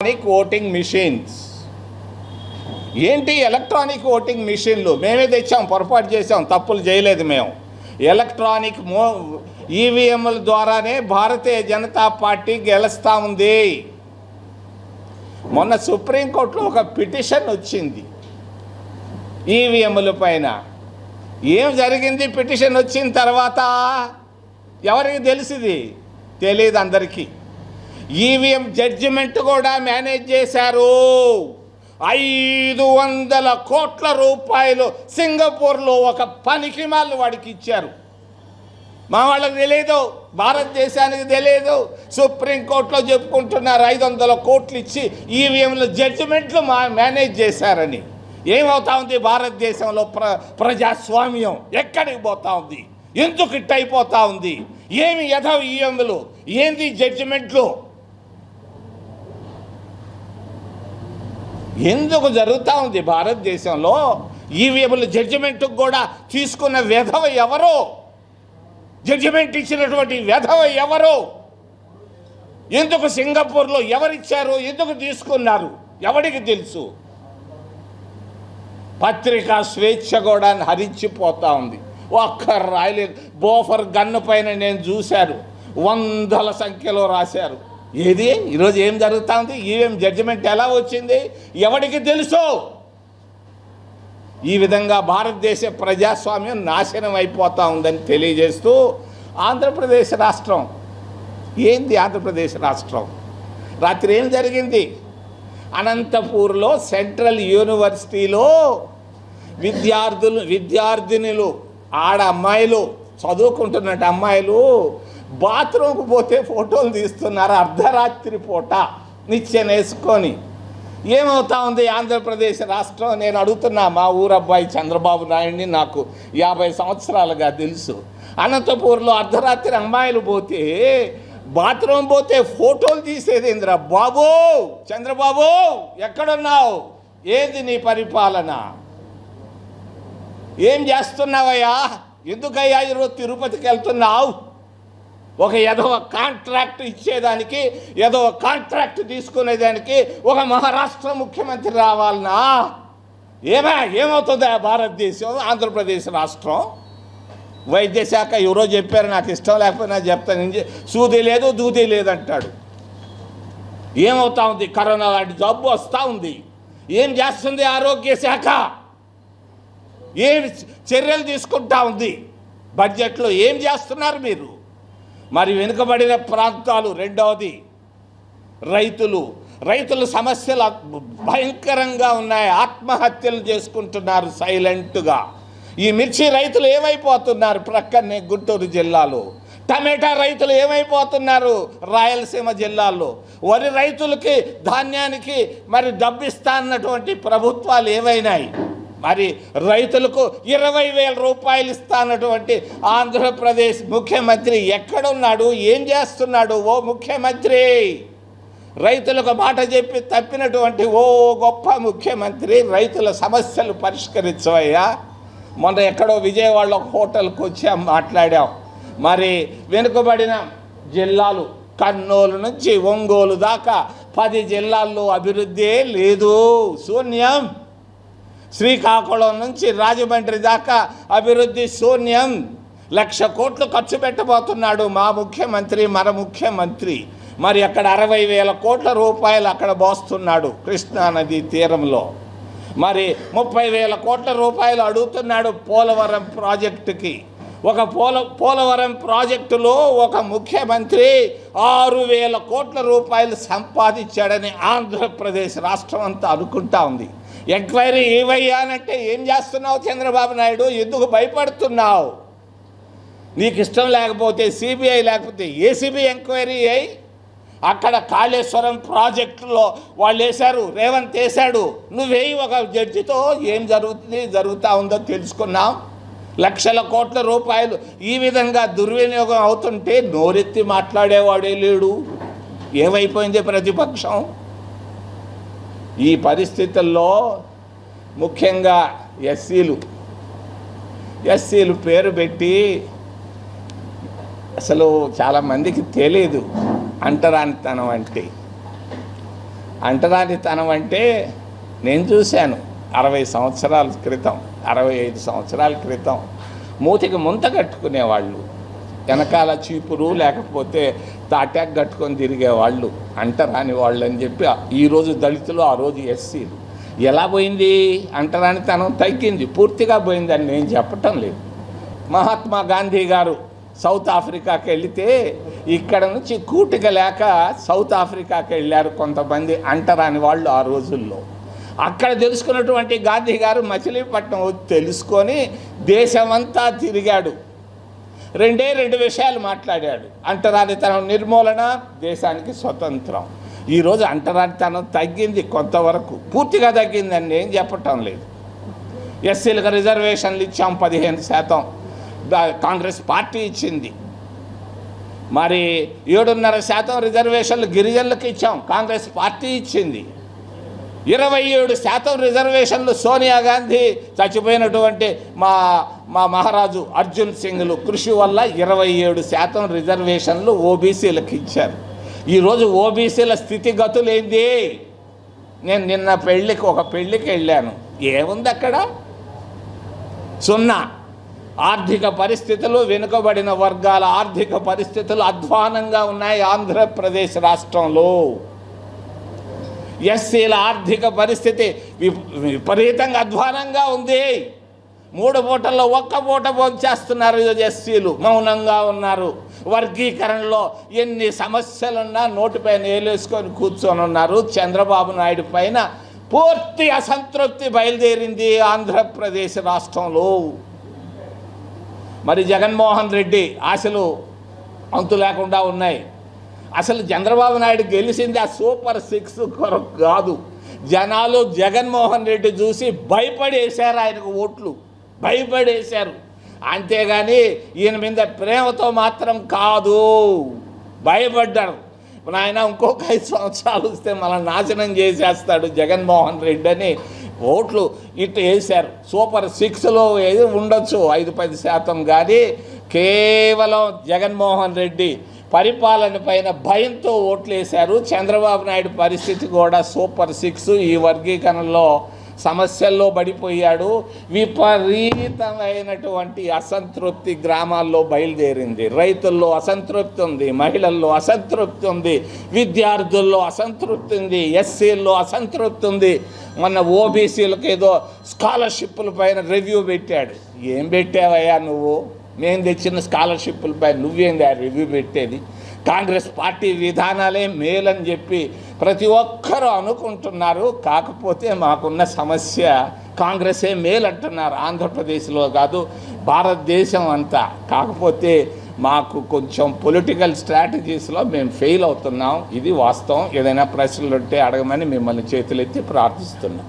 Electronic voting machines. ఏంటి electronic voting మిషన్లు? మేమే తెచ్చాం, పొరపాటు చేసాం, తప్పులు చేయలేదు మేము. ఎలక్ట్రానిక్ ఈవీఎంల ద్వారానే భారతీయ జనతా పార్టీ గెలుస్తూ ఉంది. మొన్న సుప్రీంకోర్టులో ఒక పిటిషన్ వచ్చింది ఈవీఎంల పైన. ఏం జరిగింది పిటిషన్ వచ్చిన తర్వాత? ఎవరికి తెలిసింది? తెలియదు అందరికీ. ఈవీఎం జడ్జిమెంట్ కూడా మేనేజ్ చేశారు. 500 కోట్ల రూపాయలు సింగపూర్లో ఒక పనికిమాలిన వాడికి ఇచ్చారు. మా వాళ్ళకి తెలియదు, భారతదేశానికి తెలియదు. సుప్రీంకోర్టులో చెప్పుకుంటున్నారు 500 కోట్లు ఇచ్చి ఈవీఎంల జడ్జిమెంట్లు మేనేజ్ చేశారని. ఏమవుతా ఉంది భారతదేశంలో? ప్రజాస్వామ్యం ఎక్కడికి పోతా ఉంది? ఎందుకు ఇట్ అయిపోతా ఉంది? ఏమి యథవ ఈవీఎంలు, ఏంది జడ్జిమెంట్లు? ఎందుకు జరుగుతూ ఉంది భారతదేశంలో? ఈవీఎంల జడ్జిమెంట్కి కూడా తీసుకున్న వెధవ ఎవరో? జడ్జిమెంట్ ఇచ్చినటువంటి వెధవ ఎవరో? ఎందుకు సింగపూర్లో ఎవరిచ్చారు? ఎందుకు తీసుకున్నారు? ఎవరికి తెలుసు? పత్రికా స్వేచ్ఛ కూడా హరించిపోతూ ఉంది. ఒక్క రాయలేదు. బోఫర్ గన్ను పైన నేను చూశాను, 100ల సంఖ్యలో రాశారు. ఏది ఈరోజు ఏం జరుగుతూ ఉంది? ఈవీఎం జడ్జిమెంట్ ఎలా వచ్చింది? ఎవరికి తెలుసు? ఈ విధంగా భారతదేశ ప్రజాస్వామ్యం నాశనం అయిపోతూ ఉందని తెలియజేస్తూ, ఆంధ్రప్రదేశ్ రాష్ట్రం ఏంది? ఆంధ్రప్రదేశ్ రాష్ట్రం రాత్రి ఏం జరిగింది? అనంతపూర్లో సెంట్రల్ యూనివర్సిటీలో విద్యార్థినులు ఆడ అమ్మాయిలు, చదువుకుంటున్నట్టు అమ్మాయిలు బాత్రూమ్కి పోతే ఫోటోలు తీస్తున్నారు అర్ధరాత్రి పూట నిచ్చెన వేసుకొని. ఏమవుతా ఉంది ఆంధ్రప్రదేశ్ రాష్ట్రం? నేను అడుగుతున్నా మా ఊరబ్బాయి చంద్రబాబు నాయుడిని, నాకు 50 సంవత్సరాలుగా తెలుసు. అనంతపూర్లో అర్ధరాత్రి అమ్మాయిలు పోతే, బాత్రూమ్ పోతే ఫోటోలు తీసేది ఏందిరా బాబు? చంద్రబాబు ఎక్కడున్నావు? ఏది నీ పరిపాలన? ఏం చేస్తున్నావయ్యా? ఎందుకయ్యా ఈరోజు తిరుపతికి వెళ్తున్నావు? ఒక ఏదో కాంట్రాక్ట్ ఇచ్చేదానికి, ఏదో కాంట్రాక్ట్ తీసుకునేదానికి ఒక మహారాష్ట్ర ముఖ్యమంత్రి రావాలనా? ఏమవుతుందా భారతదేశం? ఆంధ్రప్రదేశ్ రాష్ట్రం వైద్య శాఖ ఎవరో చెప్పారు, నాకు ఇష్టం లేకపోయినా చెప్తాను. సూది లేదు దూది లేదంటాడు. ఏమవుతా ఉంది? కరోనా లాంటి జబ్బు వస్తూ ఉంది. ఏం చేస్తుంది ఆరోగ్య శాఖ? ఏం చర్యలు తీసుకుంటా ఉంది? బడ్జెట్లో ఏం చేస్తున్నారు మీరు? మరి వెనుకబడిన ప్రాంతాలు, రెండవది రైతుల సమస్యలు భయంకరంగా ఉన్నాయి. ఆత్మహత్యలు చేసుకుంటున్నారు సైలెంట్గా. ఈ మిర్చి రైతులు ఏమైపోతున్నారు? ప్రక్కనే గుంటూరు జిల్లాలో. టమాటా రైతులు ఏమైపోతున్నారు? రాయలసీమ జిల్లాలో. వరి రైతులకి, ధాన్యానికి మరి డబ్బిస్తా అన్నటువంటి ప్రభుత్వాలు ఏవైనాయి? మరి రైతులకు 20,000 రూపాయలు ఇస్తానటువంటి ఆంధ్రప్రదేశ్ ముఖ్యమంత్రి ఎక్కడున్నాడు? ఏం చేస్తున్నాడు? ఓ ముఖ్యమంత్రి, రైతులకు మాట చెప్పి తప్పినటువంటి ఓ గొప్ప ముఖ్యమంత్రి, రైతుల సమస్యలు పరిష్కరించవయ్యా. మొన్న ఎక్కడో విజయవాడలో ఒక హోటల్కి వచ్చాం, మాట్లాడాం. మరి వెనుకబడిన జిల్లాలు కర్నూలు నుంచి ఒంగోలు దాకా 10 జిల్లాల్లో అభివృద్ధి లేదు, శూన్యం. శ్రీకాకుళం నుంచి రాజమండ్రి దాకా అభివృద్ధి శూన్యం. 1,00,000 కోట్లు ఖర్చు పెట్టబోతున్నాడు మా ముఖ్యమంత్రి, మన ముఖ్యమంత్రి. మరి అక్కడ 60,000 కోట్ల రూపాయలు అక్కడ పోస్తున్నాడు కృష్ణానది తీరంలో. మరి 30,000 కోట్ల రూపాయలు అడుగుతున్నాడు పోలవరం ప్రాజెక్టుకి. ఒక పోలవరం ప్రాజెక్టులో ఒక ముఖ్యమంత్రి 6,000 కోట్ల రూపాయలు సంపాదించాడని ఆంధ్రప్రదేశ్ రాష్ట్రం అంతా అనుకుంటా ఉంది. ఎంక్వైరీ ఏవయ్యానంటే ఏం చేస్తున్నావు చంద్రబాబు నాయుడు? ఎందుకు భయపడుతున్నావు? నీకు ఇష్టం లేకపోతే సిబిఐ, లేకపోతే ఏసీబీ ఎంక్వైరీ అయ్యి అక్కడ కాళేశ్వరం ప్రాజెక్టులో వాళ్ళు వేశారు, రేవంత్ వేశాడు, నువ్వేయి ఒక జడ్జితో ఏం జరుగుతూ ఉందో తెలుసుకున్నాం. 1,00,000 కోట్ల రూపాయలు ఈ విధంగా దుర్వినియోగం అవుతుంటే నోరెత్తి మాట్లాడేవాడే లేడు. ఏమైపోయింది ప్రతిపక్షం? ఈ పరిస్థితుల్లో ముఖ్యంగా ఎస్సీలు పేరు పెట్టి, అసలు చాలామందికి తెలియదు అంటరానితనం అంటే. అంటరానితనం అంటే నేను చూశాను 60 సంవత్సరాల క్రితం, 65 సంవత్సరాల క్రితం మూతికి ముంత కట్టుకునేవాళ్ళు, వెనకాల చీపురు లేకపోతే తాటాక్ కట్టుకొని తిరిగేవాళ్ళు అంటరాని వాళ్ళు అని చెప్పి. ఈరోజు దళితులు, ఆ రోజు ఎస్సీలు. ఎలా పోయింది? అంటరానితనం తగ్గింది, పూర్తిగా పోయిందని నేను చెప్పటం లేదు. మహాత్మా గాంధీ గారు సౌత్ ఆఫ్రికాకి వెళితే ఇక్కడ నుంచి కూటిక లేక సౌత్ ఆఫ్రికాకి వెళ్ళారు కొంతమంది అంటరాని వాళ్ళు ఆ రోజుల్లో. అక్కడ తెలుసుకున్నటువంటి గాంధీ గారు మచిలీపట్నం తెలుసుకొని దేశమంతా తిరిగాడు. రెండు విషయాలు మాట్లాడాడు: అంటరానితనం నిర్మూలన, దేశానికి స్వతంత్రం. ఈరోజు అంటరానితనం తగ్గింది, కొంతవరకు, పూర్తిగా తగ్గిందని నేను చెప్పటం లేదు. ఎస్సీలకు రిజర్వేషన్లు ఇచ్చాం 15%, కాంగ్రెస్ పార్టీ ఇచ్చింది. మరి 7.5% రిజర్వేషన్లు గిరిజనులకు ఇచ్చాం, కాంగ్రెస్ పార్టీ ఇచ్చింది. 27% రిజర్వేషన్లు సోనియా గాంధీ చచ్చిపోయినటువంటి మా మహారాజు అర్జున్ సింగ్లు కృషి వల్ల 27% రిజర్వేషన్లు ఓబీసీలకు ఇచ్చారు. ఈరోజు ఓబీసీల స్థితిగతులు ఏంది? నేను నిన్న ఒక పెళ్ళికి వెళ్ళాను, ఏముంది అక్కడ? సున్నా. ఆర్థిక పరిస్థితులు, వెనుకబడిన వర్గాల ఆర్థిక పరిస్థితులు అధ్వానంగా ఉన్నాయి ఆంధ్రప్రదేశ్ రాష్ట్రంలో. ఎస్సీల ఆర్థిక పరిస్థితి విపరీతంగా అధ్వానంగా ఉంది. 3 పూటల్లో 1 పూట భోంచేస్తున్నారు ఎస్సీలు, మౌనంగా ఉన్నారు. వర్గీకరణలో ఎన్ని సమస్యలున్నా నోటిపైన ఏలేసుకొని కూర్చొని ఉన్నారు. చంద్రబాబు నాయుడు పైన పూర్తి అసంతృప్తి బయలుదేరింది ఆంధ్రప్రదేశ్ రాష్ట్రంలో. మరి జగన్మోహన్ రెడ్డి ఆశలు అంతు లేకుండా ఉన్నాయి. అసలు చంద్రబాబు నాయుడు గెలిచింది ఆ సూపర్ 6 కొరకు కాదు. జనాలు జగన్మోహన్ రెడ్డి చూసి భయపడేశారు, ఆయనకు ఓట్లు భయపడేశారు. అంతేగాని ఈయన మీద ప్రేమతో మాత్రం కాదు, భయపడ్డారు. ఆయన ఇంకొక 5 సంవత్సరాలు వస్తే మనం నాశనం చేసేస్తాడు జగన్మోహన్ రెడ్డి అని ఓట్లు ఇటు వేశారు. సూపర్ 6లో ఏది ఉండొచ్చు 5-10%, కానీ కేవలం జగన్మోహన్ రెడ్డి పరిపాలన పైన భయంతో ఓట్లు వేశారు. చంద్రబాబు నాయుడు పరిస్థితి కూడా సూపర్ 6, ఈ వర్గీకరణలో సమస్యల్లో పడిపోయాడు. విపరీతమైనటువంటి అసంతృప్తి గ్రామాల్లో బయలుదేరింది. రైతుల్లో అసంతృప్తి ఉంది, మహిళల్లో అసంతృప్తి ఉంది, విద్యార్థుల్లో అసంతృప్తి ఉంది, ఎస్సీల్లో అసంతృప్తి ఉంది. మొన్న ఓబీసీలకు ఏదో స్కాలర్షిప్ల పైన రివ్యూ పెట్టాడు. ఏం పెట్టావయ్యా నువ్వు? మేము తెచ్చిన స్కాలర్షిప్లపై నువ్వేంది ఆ రివ్యూ పెట్టేది? కాంగ్రెస్ పార్టీ విధానాలే మేలని చెప్పి ప్రతి ఒక్కరూ అనుకుంటున్నారు. కాకపోతే మాకున్న సమస్య కాంగ్రెసే మేలంటున్నారు, ఆంధ్రప్రదేశ్లో కాదు భారతదేశం అంతా. కాకపోతే మాకు కొంచెం పొలిటికల్ స్ట్రాటజీస్లో మేము ఫెయిల్ అవుతున్నాం, ఇది వాస్తవం. ఏదైనా ప్రశ్నలు ఉంటే అడగమని మిమ్మల్ని చేతులెత్తి ప్రార్థిస్తున్నాం.